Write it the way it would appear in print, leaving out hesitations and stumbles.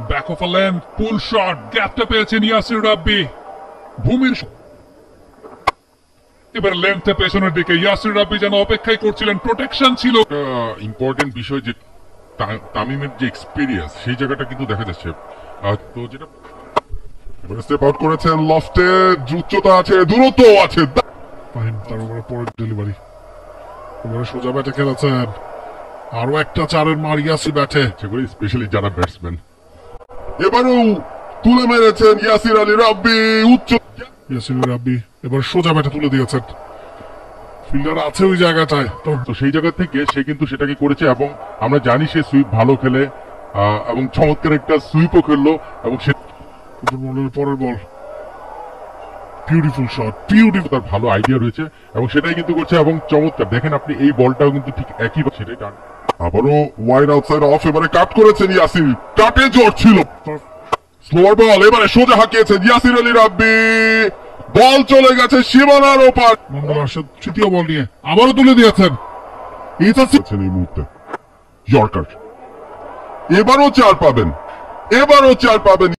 Back of a length pool shot, গ্যাপটা পেয়েছেন ইয়াসির রাব্বি। ভূমির এবার লেন্থে পেছনের দিকে ইয়াসির রাব্বি যেন অপেক্ষাই করছিলেন, প্রোটেকশন ছিল। ইম্পর্টেন্ট বিষয় যে তামিমের যে এক্সপিরিয়েন্স সেই জায়গাটা কিন্তু দেখা যাচ্ছে। তো যেটা এবারে স্টেপ আউট করেছেন, লফটে উচ্চতা আছে, দূরত্ব আছে। ফাহিম তার উপরে পরের ডেলিভারি, এবারে সোজা ব্যাটে খেলেছেন, আরো একটা চারের মার ইয়াসি ব্যাটে, সেগুলো স্পেশালি যারা ব্যাটসম্যান। এবারেও তুলে মেরেছেন ইয়াসির আলী রাব্বি, উচ্চ ইয়াসির রাব্বি এবার সোজা ব্যাটে তুলে দিয়েছেন, ফিল্ডার আছে ওই জায়গাটায়। তো সেই জায়গা থেকে সে কিন্তু সেটাকে করেছে এবং আমরা জানি সে সুইপ ভালো খেলে এবং চমৎকার একটা সুইপও খেললো এবং সে পরের বল, বিউটিফুল শট, বিউটিফুল। তার ভালো আইডিয়া রয়েছে এবং সেটাই কিন্তু করছে এবং চমৎকার। দেখেন আপনি এই বলটাও কিন্তু ঠিক একই, সেটাই টান। আবারও ওয়াইড আউটসাইড অফ, এবারে কাট করেছেন ইয়াসির, কাটে জোর ছিল, স্লোয়ার বল, এবারে সোজা হাঁকিয়েছেন ইয়াসির আলী রাব্বি, বল চলে গেছে সীমানার ওপার। মন্ডল আরশাদ তৃতীয় বল নিয়ে আবারও তুলে দিয়েছেন, এই মুহূর্তে ইয়র্কার, এবারও চার পাবেন, এবারও চার পাবেন।